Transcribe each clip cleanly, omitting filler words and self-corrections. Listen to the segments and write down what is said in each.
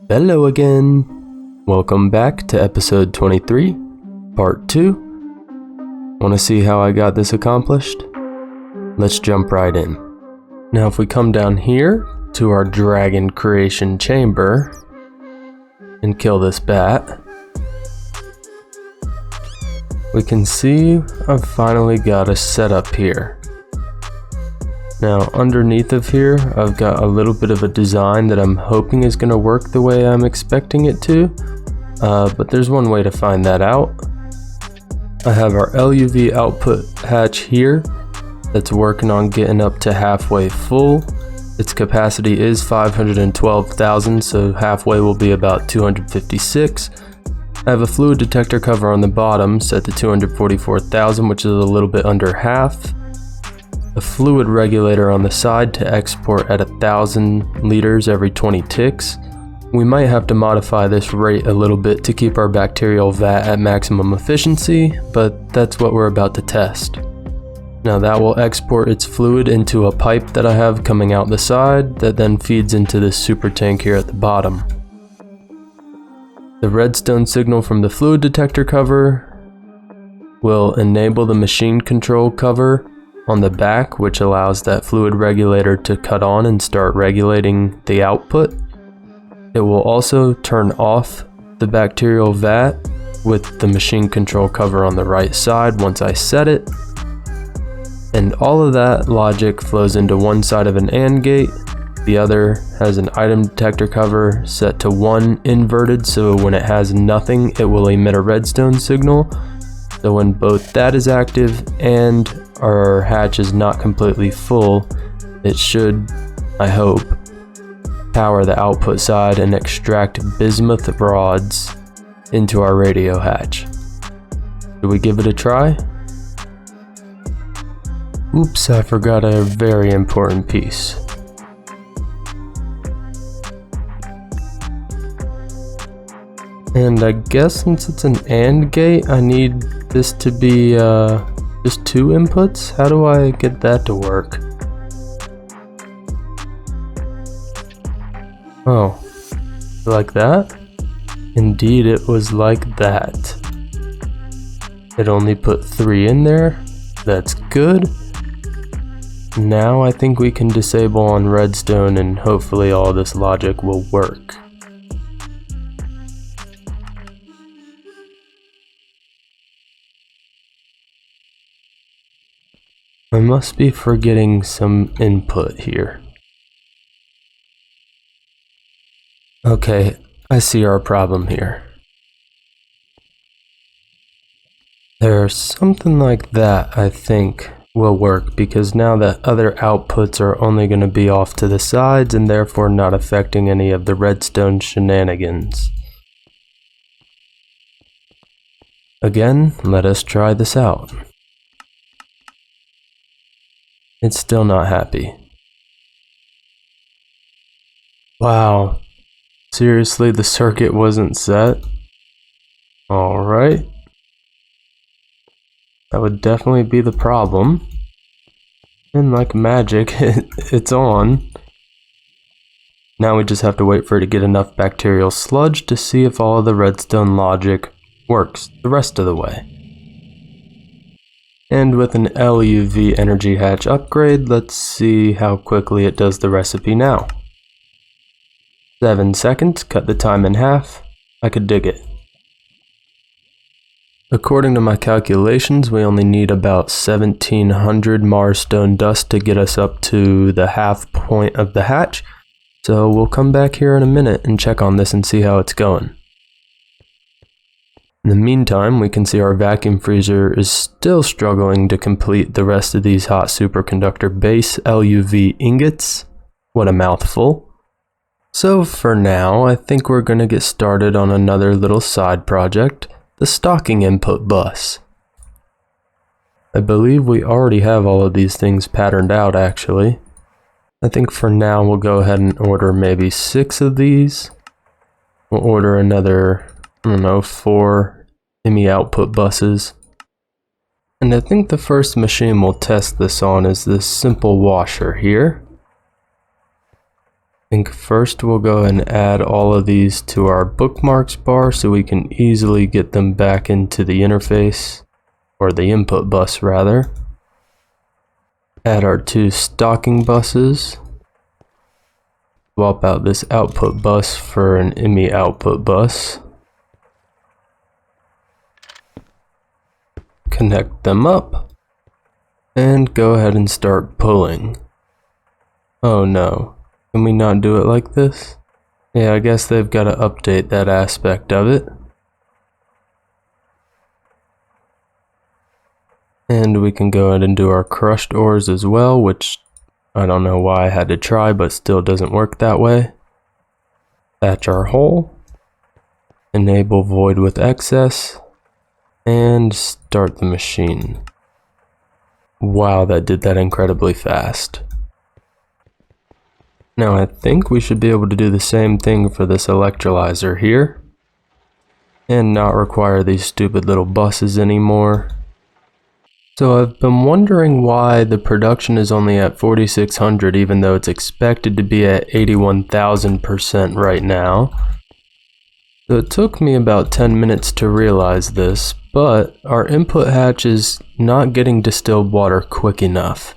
Hello again! Welcome back to episode 23, part 2. Want to see how I got this accomplished? Let's jump right in. Now if we come down here to our dragon creation chamber and kill this bat, we can see I've finally got a setup here. Now underneath of here, I've got a little bit of a design that I'm hoping is going to work the way I'm expecting it to, but there's one way to find that out. I have our LUV output hatch here that's working on getting up to halfway full. Its capacity is 512,000, so halfway will be about 256. I have a fluid detector cover on the bottom set to 244,000, which is a little bit under half. A fluid regulator on the side to export at 1,000 liters every 20 ticks. We might have to modify this rate a little bit to keep our bacterial vat at maximum efficiency, but that's what we're about to test. Now that will export its fluid into a pipe that I have coming out the side that then feeds into this super tank here at the bottom. The redstone signal from the fluid detector cover will enable the machine control cover on the back, which allows that fluid regulator to cut on and start regulating the output. It will also turn off the bacterial vat with the machine control cover on the right side once I set it. And all of that logic flows into one side of an AND gate. The other has an item detector cover set to 1 inverted, so when it has nothing, it will emit a redstone signal. So when both that is active and our hatch is not completely full, it should, I hope, power the output side and extract bismuth rods into our radio hatch. Should we give it a try? Oops, I forgot a very important piece. And I guess since it's an AND gate, I need this to be just 2 inputs? How do I get that to work? Oh, like that? Indeed, it was like that. It only put 3 in there. That's good. Now I think we can disable on redstone and hopefully all this logic will work. I must be forgetting some input here. Okay, I see our problem here. There's something like that I think will work, because now the other outputs are only going to be off to the sides and therefore not affecting any of the redstone shenanigans. Again, let us try this out. It's still not happy. Wow. Seriously, the circuit wasn't set? Alright. That would definitely be the problem. And like magic, it's on. Now we just have to wait for it to get enough bacterial sludge to see if all of the redstone logic works the rest of the way. And with an LUV energy hatch upgrade, let's see how quickly it does the recipe now. 7 seconds, cut the time in half. I could dig it. According to my calculations, we only need about 1700 Marstone dust to get us up to the half point of the hatch. So we'll come back here in a minute and check on this and see how it's going. In the meantime, we can see our vacuum freezer is still struggling to complete the rest of these hot superconductor base LUV ingots. What a mouthful. So for now, I think we're going to get started on another little side project, the stocking input bus. I believe we already have all of these things patterned out actually. I think for now we'll go ahead and order maybe 6 of these. We'll order another, 4 ME output buses. And I think the first machine we'll test this on is this simple washer here. think first we'll go and add all of these to our bookmarks bar so we can easily get them back into the interface, or the input bus rather. Add our 2 stocking buses. Swap out this output bus for an IMI output bus. Connect them up. And go ahead and start pulling. Oh no. Can we not do it like this? Yeah, I guess they've got to update that aspect of it. And we can go ahead and do our crushed ores as well, which I don't know why I had to try, but still doesn't work that way. Patch our hole. Enable void with excess. And start the machine. Wow, that did that incredibly fast. Now I think we should be able to do the same thing for this electrolyzer here. And not require these stupid little buses anymore. So I've been wondering why the production is only at 4600 even though it's expected to be at 81,000% right now. So it took me about 10 minutes to realize this, but our input hatch is not getting distilled water quick enough.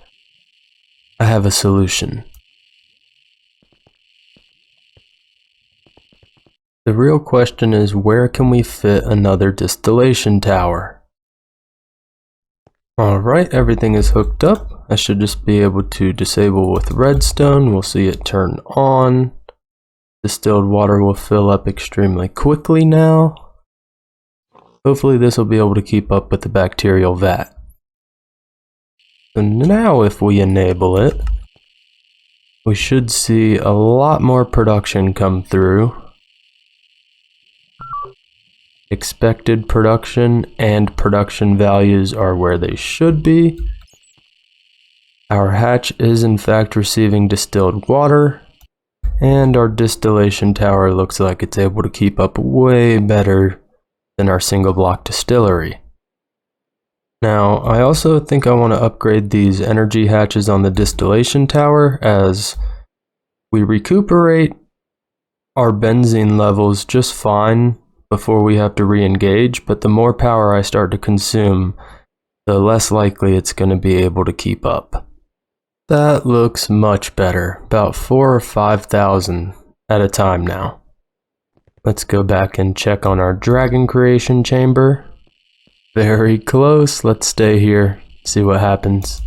I have a solution. The real question is, where can we fit another distillation tower? Alright, everything is hooked up. I should just be able to disable with redstone. We'll see it turn on. Distilled water will fill up extremely quickly now. Hopefully this will be able to keep up with the bacterial vat. So now if we enable it, we should see a lot more production come through. Expected production and production values are where they should be. Our hatch is in fact receiving distilled water, and our distillation tower looks like it's able to keep up way better than our single block distillery. Now, I also think I want to upgrade these energy hatches on the distillation tower, as we recuperate our benzene levels just fine before we have to re-engage, but the more power I start to consume, the less likely it's going to be able to keep up. That looks much better, about 4,000 or 5,000 at a time now. Let's go back and check on our dragon creation chamber. Very close, let's stay here, see what happens.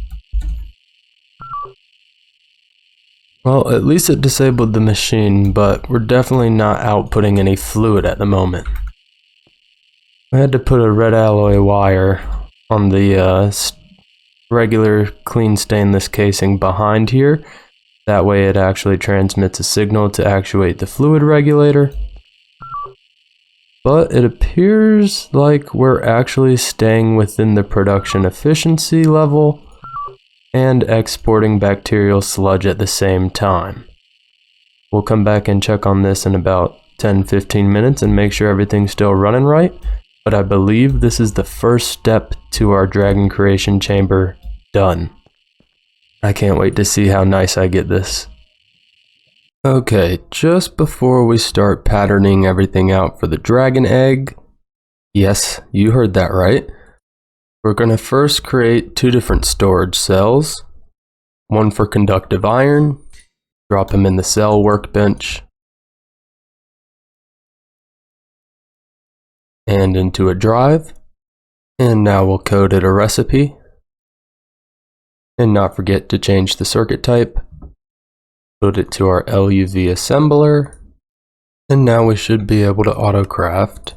Well, at least it disabled the machine, but we're definitely not outputting any fluid at the moment. I had to put a red alloy wire on the regular clean stainless casing behind here. That way it actually transmits a signal to actuate the fluid regulator. But it appears like we're actually staying within the production efficiency level and exporting bacterial sludge at the same time. We'll come back and check on this in about 10-15 minutes and make sure everything's still running right, but I believe this is the first step to our dragon creation chamber done. I can't wait to see how nice I get this. Okay, just before we start patterning everything out for the dragon egg, yes, you heard that right, we're going to first create 2 different storage cells, one for conductive iron, drop them in the cell workbench, and into a drive, and now we'll code it a recipe, and not forget to change the circuit type, put it to our LUV assembler, and now we should be able to auto craft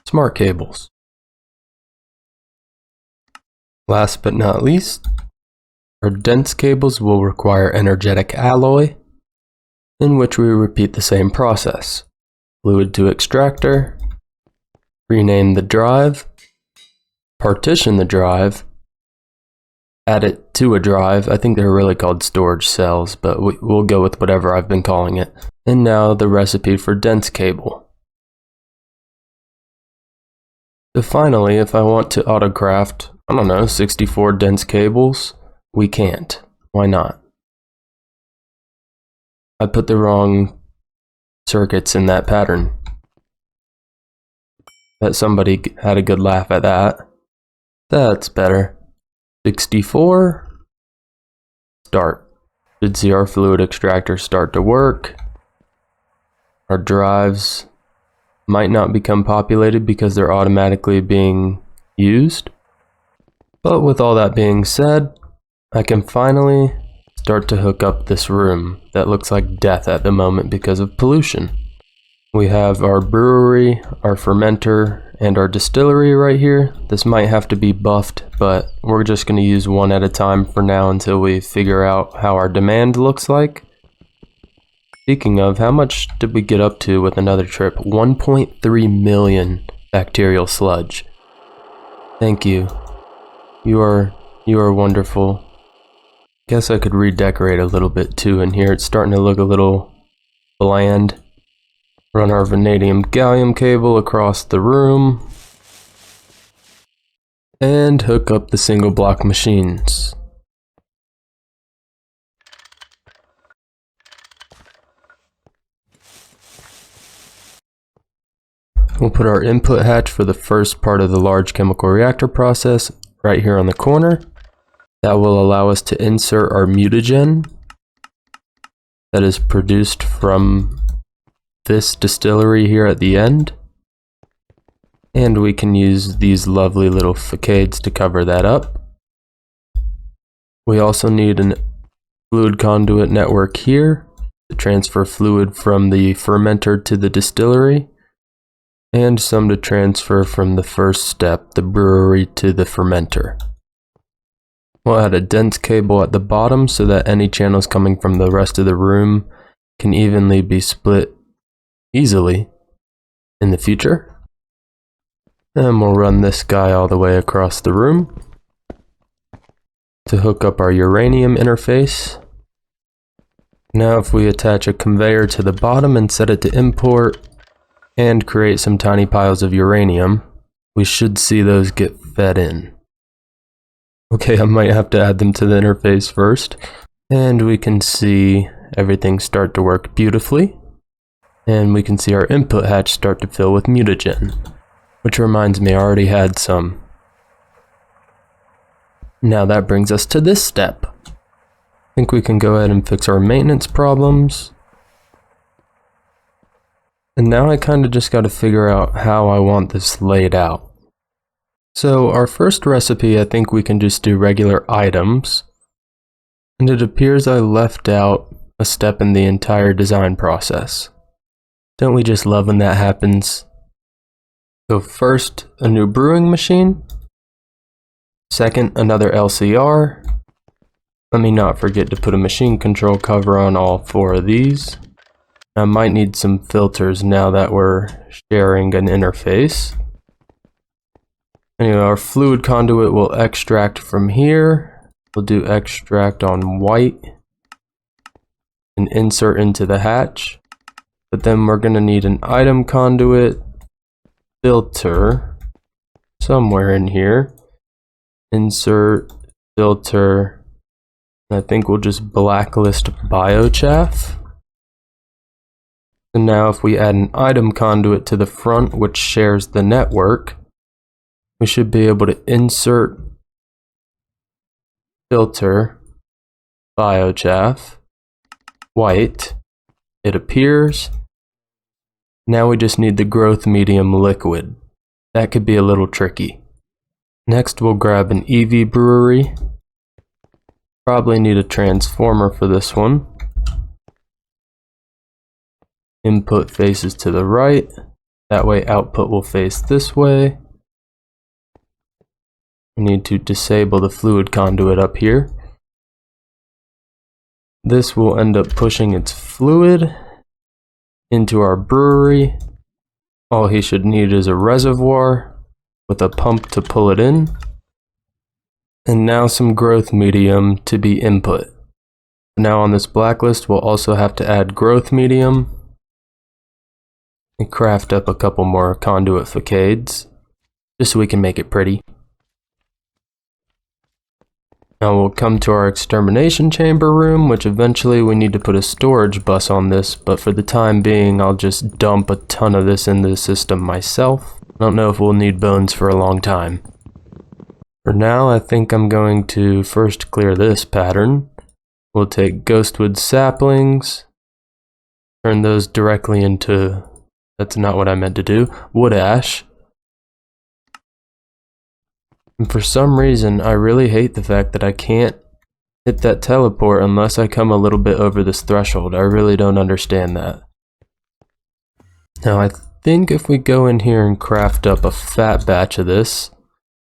smart cables. Last but not least, our dense cables will require energetic alloy, in which we repeat the same process. Fluid to extractor, rename the drive, partition the drive, add it to a drive. I think they're really called storage cells, but we'll go with whatever I've been calling it. And now the recipe for dense cable. So finally, if I want to autocraft, I don't know, 64 dense cables, we can't. Why not? I put the wrong circuits in that pattern. Bet somebody had a good laugh at that. That's better. 64. Start. Should see our fluid extractor start to work. Our drives might not become populated because they're automatically being used. But with all that being said, I can finally start to hook up this room that looks like death at the moment because of pollution. We have our brewery, our fermenter, and our distillery right here. This might have to be buffed, but we're just going to use one at a time for now until we figure out how our demand looks like. Speaking of, how much did we get up to with another trip? 1.3 million bacterial sludge. Thank you. You are wonderful. Guess I could redecorate a little bit too in here. It's starting to look a little bland. Run our vanadium gallium cable across the room. And hook up the single block machines. We'll put our input hatch for the first part of the large chemical reactor process right here on the corner. That will allow us to insert our mutagen that is produced from this distillery here at the end. And we can use these lovely little facades to cover that up. We also need a fluid conduit network here to transfer fluid from the fermenter to the distillery, and some to transfer from the first step, the brewery, to the fermenter. We'll add a dense cable at the bottom so that any channels coming from the rest of the room can evenly be split easily in the future. And we'll run this guy all the way across the room to hook up our uranium interface. Now if we attach a conveyor to the bottom and set it to import and create some tiny piles of uranium, we should see those get fed in. Okay, I might have to add them to the interface first. And we can see everything start to work beautifully. And we can see our input hatch start to fill with mutagen. Which reminds me, I already had some. Now that brings us to this step. I think we can go ahead and fix our maintenance problems. And now I kind of just got to figure out how I want this laid out. So our first recipe, I think we can just do regular items. And it appears I left out a step in the entire design process. Don't we just love when that happens? So first, a new brewing machine. Second, another LCR. Let me not forget to put a machine control cover on all 4 of these. I might need some filters now that we're sharing an interface. Anyway, our fluid conduit will extract from here. We'll do extract on white and insert into the hatch. But then we're going to need an item conduit filter somewhere in here. Insert, filter, and I think we'll just blacklist biochaff. And now if we add an item conduit to the front which shares the network, we should be able to insert, filter, biochaff, white. It appears. Now we just need the growth medium liquid. That could be a little tricky. Next we'll grab an EV brewery. Probably need a transformer for this one. Input faces to the right. That way output will face this way. We need to disable the fluid conduit up here. This will end up pushing its fluid into our brewery. All he should need is a reservoir with a pump to pull it in. And now some growth medium to be input. Now on this blacklist we'll also have to add growth medium and craft up a couple more conduit facades just so we can make it pretty. Now we'll come to our extermination chamber room, which eventually we need to put a storage bus on this, but for the time being I'll just dump a ton of this into the system myself. I don't know if we'll need bones for a long time. For now, I think I'm going to first clear this pattern. We'll take ghostwood saplings, turn those directly into, that's not what I meant to do, wood ash. And for some reason, I really hate the fact that I can't hit that teleport unless I come a little bit over this threshold. I really don't understand that. Now I think if we go in here and craft up a fat batch of this,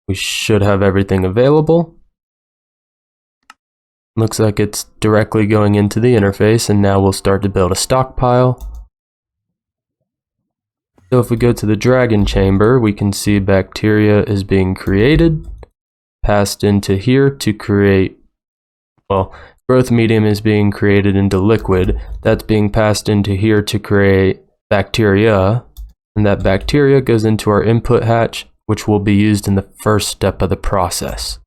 we should have everything available. Looks like it's directly going into the interface, and now we'll start to build a stockpile. So if we go to the dragon chamber, we can see bacteria is being created, passed into here to create, well, growth medium is being created into liquid. That's being passed into here to create bacteria, and that bacteria goes into our input hatch, which will be used in the first step of the process.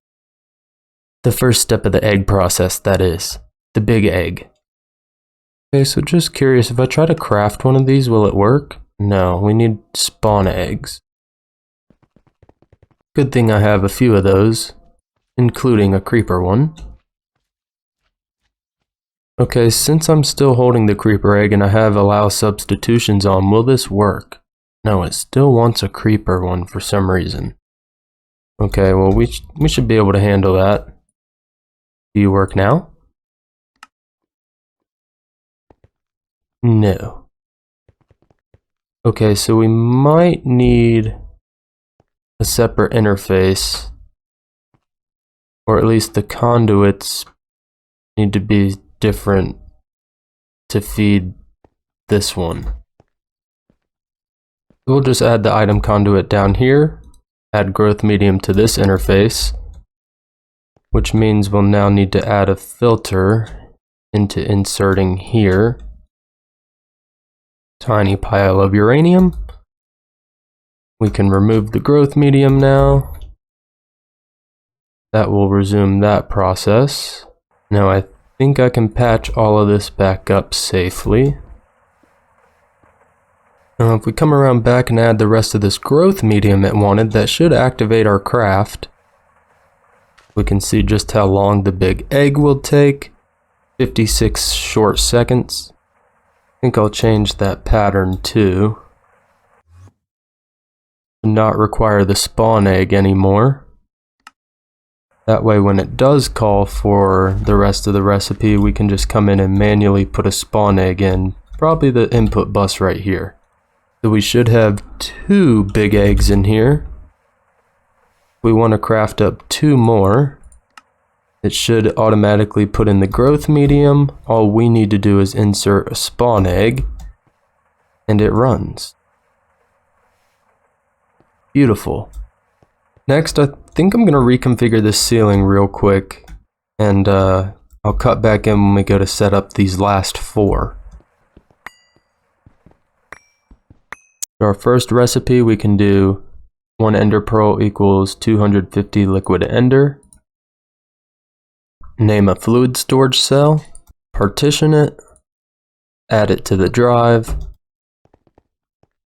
The first step of the egg process, that is. The big egg. Okay, so just curious, if I try to craft one of these, will it work? No, we need spawn eggs. Good thing I have a few of those, including a creeper one. Okay, since I'm still holding the creeper egg and I have allow substitutions on, will this work? No, it still wants a creeper one for some reason. Okay, well we should be able to handle that. Do you work now? No. Okay, so we might need a separate interface, or at least the conduits need to be different to feed this one. We'll just add the item conduit down here, add growth medium to this interface, which means we'll now need to add a filter into inserting here. Tiny pile of uranium. We can remove the growth medium now. That will resume that process. Now I think I can patch all of this back up safely. Now if we come around back and add the rest of this growth medium it wanted, that should activate our craft. We can see just how long the big egg will take. 56 short seconds. I think I'll change that pattern too. Not require the spawn egg anymore. That way when it does call for the rest of the recipe, we can just come in and manually put a spawn egg in, probably the input bus right here. So we should have 2 big eggs in here. We want to craft up 2 more. It should automatically put in the growth medium. All we need to do is insert a spawn egg, and it runs. Beautiful. Next, I think I'm going to reconfigure this ceiling real quick, and I'll cut back in when we go to set up these last 4. For our first recipe, we can do 1 ender pearl equals 250 liquid ender. Name a fluid storage cell, partition it, add it to the drive,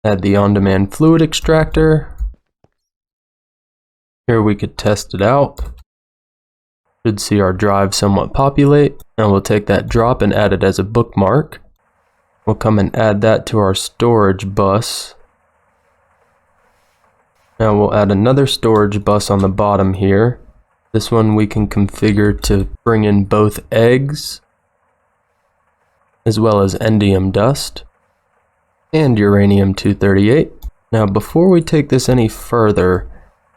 add the on-demand fluid extractor. Here we could test it out. Should see our drive somewhat populate, and we'll take that drop and add it as a bookmark. We'll come and add that to our storage bus. Now we'll add another storage bus on the bottom here. This one we can configure to bring in both eggs, as well as endium dust, and uranium-238. Now before we take this any further,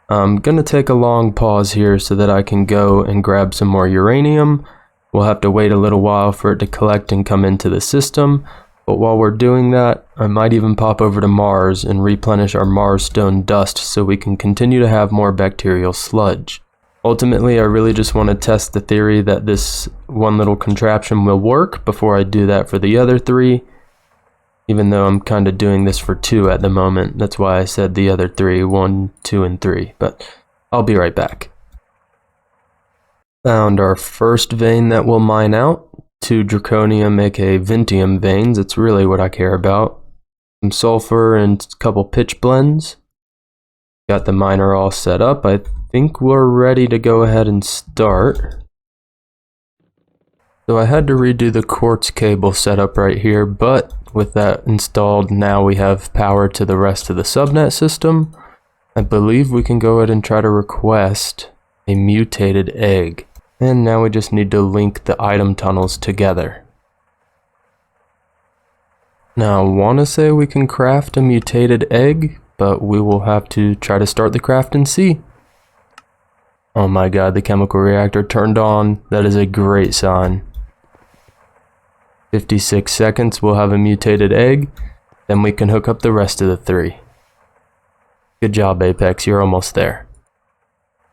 I'm going to take a long pause here so that I can go and grab some more uranium. We'll have to wait a little while for it to collect and come into the system, but while we're doing that, I might even pop over to Mars and replenish our Mars stone dust so we can continue to have more bacterial sludge. Ultimately, I really just want to test the theory that this one little contraption will work before I do that for the other 3. Even though I'm kind of doing this for 2 at the moment. That's why I said the other 3, 1, 2, and 3. But I'll be right back. Found our first vein that we'll mine out. 2 draconium aka vintium veins, it's really what I care about. Some sulfur and a couple pitch blends. Got the miner all set up. I think we're ready to go ahead and start. So I had to redo the quartz cable setup right here, but with that installed, now we have power to the rest of the subnet system. I believe we can go ahead and try to request a mutated egg. And now we just need to link the item tunnels together. Now I want to say we can craft a mutated egg, but we will have to try to start the craft and see. Oh my god, the chemical reactor turned on. That is a great sign. 56 seconds, we'll have a mutated egg, then we can hook up the rest of the 3. Good job, Apex, you're almost there.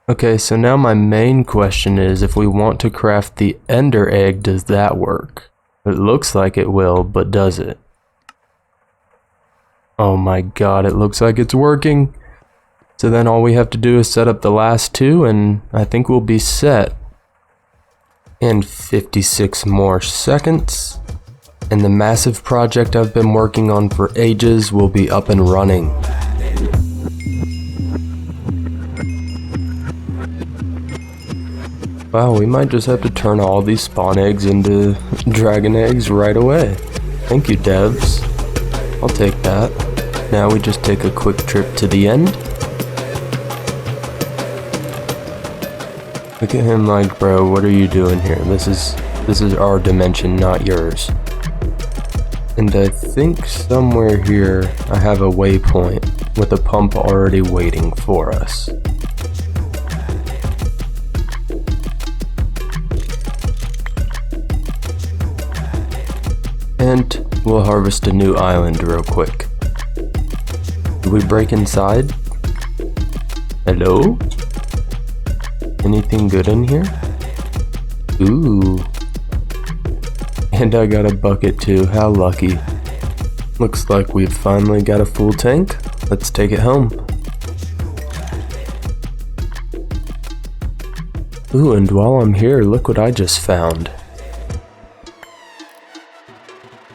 Okay, so now my main question is, if we want to craft the ender egg, does that work? It looks like it will, but does it? Oh my god, it looks like it's working. So then all we have to do is set up the last 2, and I think we'll be set. And 56 more seconds. And the massive project I've been working on for ages will be up and running. Wow, we might just have to turn all these spawn eggs into dragon eggs right away. Thank you, devs. I'll take that. Now we just take a quick trip to the end. Look at him like, bro, what are you doing here? This is our dimension, not yours. And I think somewhere here I have a waypoint with a pump already waiting for us. And we'll harvest a new island real quick. Do we break inside? Hello? Anything good in here? Ooh. And I got a bucket too, how lucky. Looks like we've finally got a full tank. Let's take it home. Ooh, and while I'm here, look what I just found.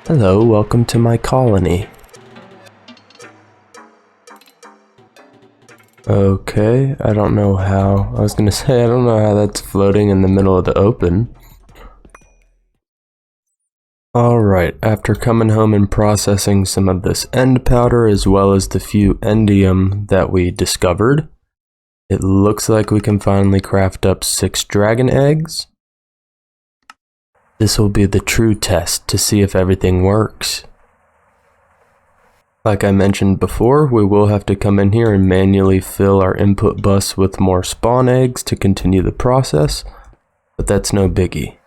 Hello, welcome to my colony. Okay, I don't know how. I was gonna say, I don't know how that's floating in the middle of the open. Alright, after coming home and processing some of this end powder as well as the few endium that we discovered, it looks like we can finally craft up 6 dragon eggs. This will be the true test to see if everything works. Like I mentioned before, we will have to come in here and manually fill our input bus with more spawn eggs to continue the process, but that's no biggie.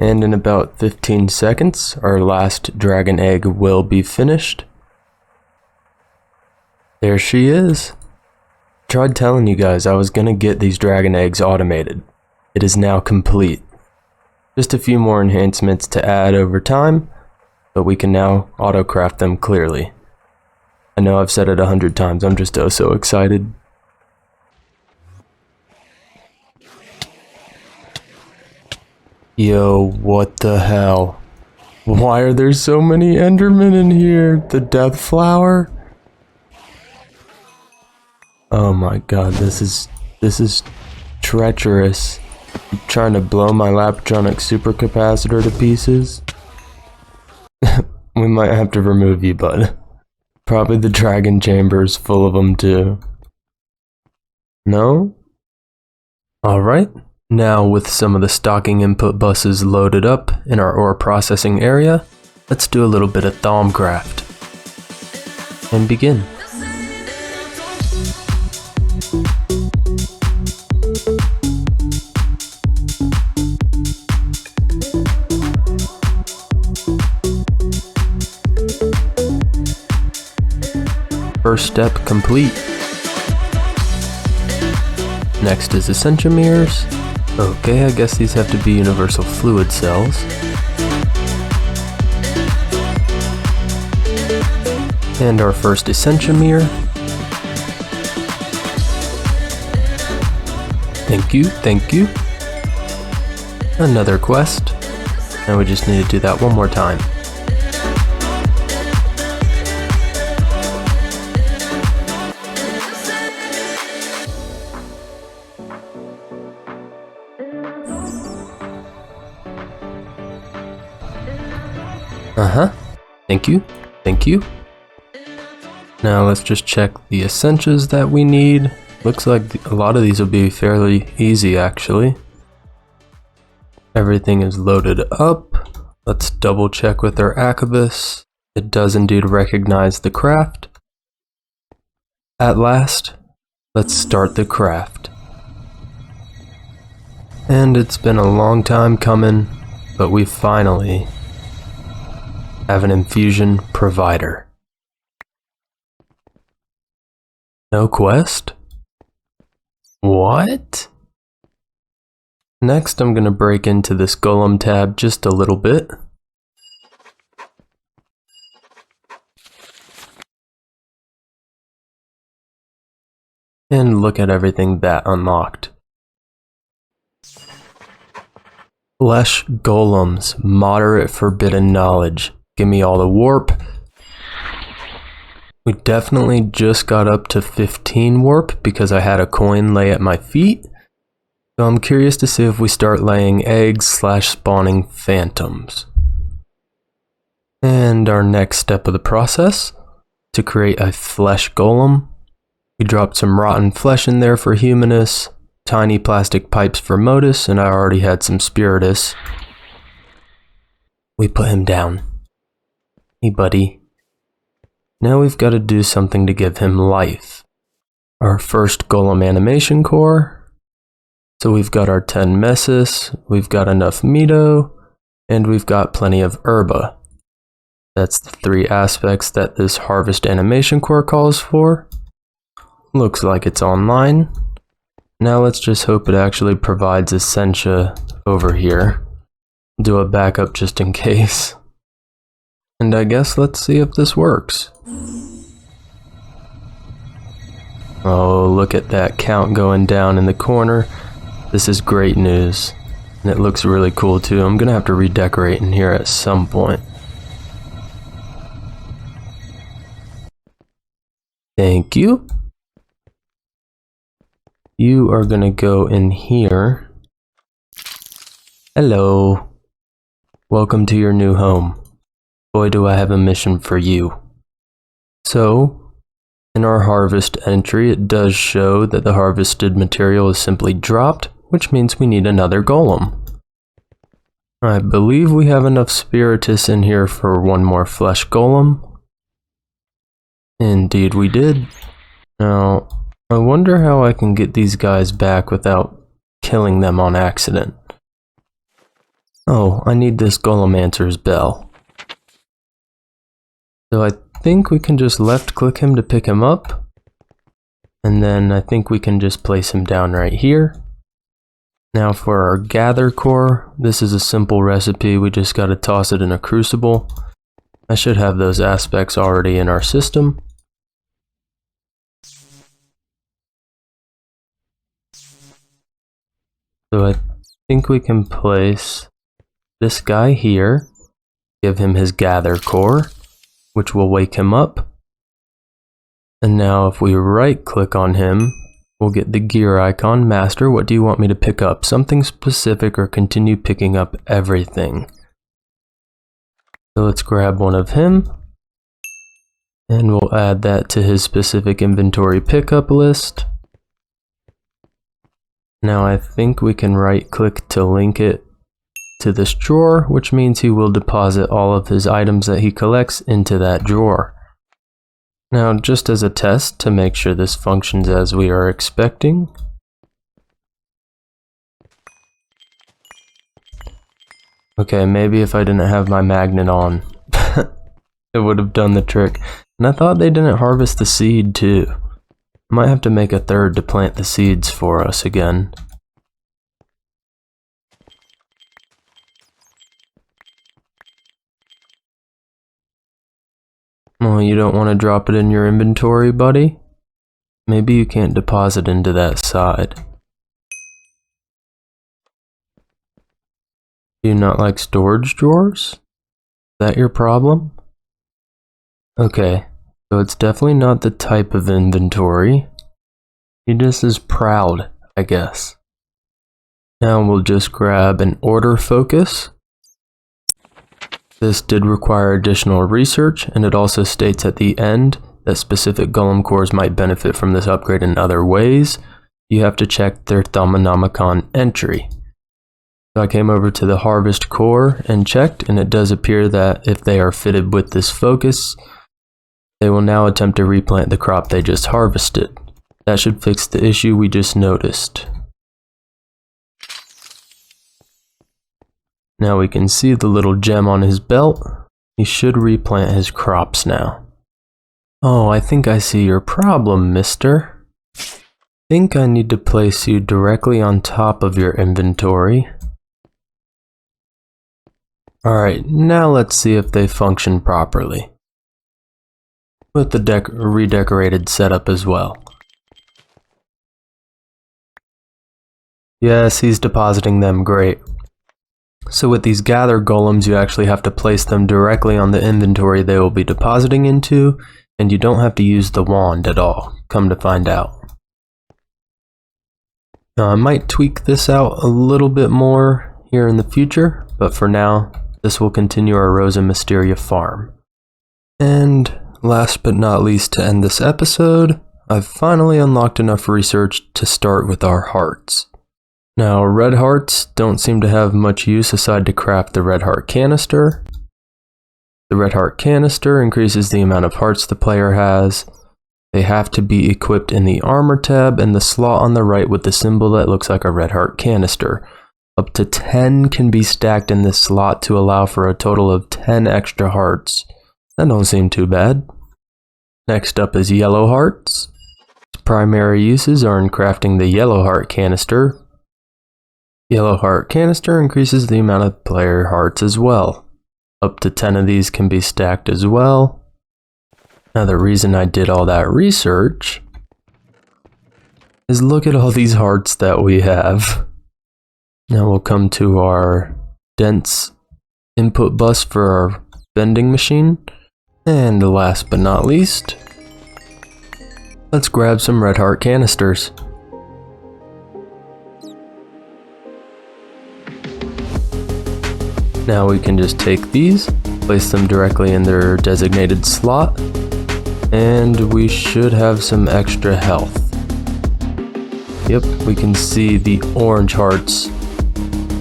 And in about 15 seconds, our last dragon egg will be finished. There she is. Tried telling you guys I was gonna get these dragon eggs automated. It is now complete. Just a few more enhancements to add over time, but we can now auto-craft them clearly. I know I've said it 100 times, I'm just so excited. Yo, what the hell? Why are there so many endermen in here? The death flower? Oh my god, this is treacherous. I'm trying to blow my Laptronic supercapacitor to pieces. We might have to remove you, bud. Probably the dragon chamber is full of them too. No? Alright. Now with some of the stocking input buses loaded up in our ore processing area, let's do a little bit of Thaumcraft. And begin. First step complete. Next is essentia mirrors. Okay, I guess these have to be universal fluid cells. And our first essentia mirror. Thank you, thank you. Another quest. Now we just need to do that one more time. Thank you, thank you. Now let's just check the essentials that we need. Looks like a lot of these will be fairly easy actually. Everything is loaded up. Let's double check with our Acabus. It does indeed recognize the craft. At last, let's start the craft. And it's been a long time coming, but we finally have an Infusion Provider. No quest? What? Next, I'm going to break into this Golem tab just a little bit. And look at everything that unlocked. Flesh Golems, moderate forbidden knowledge. Give me all the warp. We definitely just got up to 15 warp because I had a coin lay at my feet. So I'm curious to see if we start laying eggs / spawning phantoms. And our next step of the process, to create a flesh golem. We dropped some rotten flesh in there for Humanus, tiny plastic pipes for Modus, and I already had some Spiritus. We put him down. Hey buddy. Now we've got to do something to give him life. Our first golem animation core. So we've got our 10 messes, we've got enough Mito, and we've got plenty of herba. That's the 3 aspects that this harvest animation core calls for. Looks like it's online. Now let's just hope it actually provides essentia over here. Do a backup just in case. And I guess let's see if this works. Oh, look at that count going down in the corner. This is great news. And it looks really cool too. I'm gonna have to redecorate in here at some point. Thank you. You are gonna go in here. Hello. Welcome to your new home. Boy, do I have a mission for you. So, in our harvest entry, it does show that the harvested material is simply dropped, which means we need another golem. I believe we have enough Spiritus in here for one more flesh golem. Indeed we did. Now, I wonder how I can get these guys back without killing them on accident. Oh, I need this Golemancer's bell. So I think we can just left click him to pick him up. And then I think we can just place him down right here. Now for our gather core, this is a simple recipe, we just gotta toss it in a crucible. I should have those aspects already in our system. So I think we can place this guy here, give him his gather core, which will wake him up. And now if we right click on him, we'll get the gear icon. Master, what do you want me to pick up? Something specific or continue picking up everything? So let's grab one of him. And we'll add that to his specific inventory pickup list. Now I think we can right click to link it to this drawer, which means he will deposit all of his items that he collects into that drawer. Now, just as a test to make sure this functions as we are expecting, okay, maybe if I didn't have my magnet on, it would have done the trick. And I thought they didn't harvest the seed too. Might have to make a third to plant the seeds for us again. Oh, you don't want to drop it in your inventory, buddy? Maybe you can't deposit into that side. Do you not like storage drawers? Is that your problem? Okay, so it's definitely not the type of inventory. He just is proud, I guess. Now we'll just grab an order focus. This did require additional research, and it also states at the end that specific golem cores might benefit from this upgrade in other ways. You have to check their Thaumanomicon entry. So I came over to the harvest core and checked, and it does appear that if they are fitted with this focus, they will now attempt to replant the crop they just harvested. That should fix the issue we just noticed. Now we can see the little gem on his belt. He should replant his crops now. Oh, I think I see your problem, mister. I think I need to place you directly on top of your inventory. Alright, now let's see if they function properly. With the redecorated setup as well. Yes, he's depositing them, great. So with these gather golems, you actually have to place them directly on the inventory they will be depositing into, and you don't have to use the wand at all, come to find out. Now I might tweak this out a little bit more here in the future, but for now, this will continue our Rosa Mysteria farm. And last but not least, to end this episode, I've finally unlocked enough research to start with our hearts. Now, red hearts don't seem to have much use aside to craft the red heart canister. The red heart canister increases the amount of hearts the player has. They have to be equipped in the armor tab and the slot on the right with the symbol that looks like a red heart canister. Up to 10 can be stacked in this slot to allow for a total of 10 extra hearts. That don't seem too bad. Next up is yellow hearts. Its primary uses are in crafting the yellow heart canister. Yellow heart canister increases the amount of player hearts as well. Up to 10 of these can be stacked as well. Now the reason I did all that research is look at all these hearts that we have. Now we'll come to our dense input bus for our vending machine. And last but not least, let's grab some red heart canisters. Now we can just take these, place them directly in their designated slot, and we should have some extra health. Yep, we can see the orange hearts,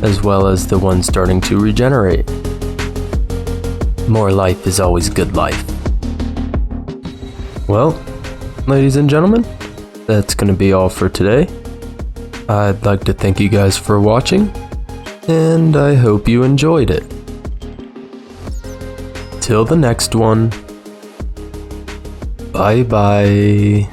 as well as the ones starting to regenerate. More life is always good life. Well, ladies and gentlemen, that's going to be all for today. I'd like to thank you guys for watching, and I hope you enjoyed it. Till the next one, bye bye.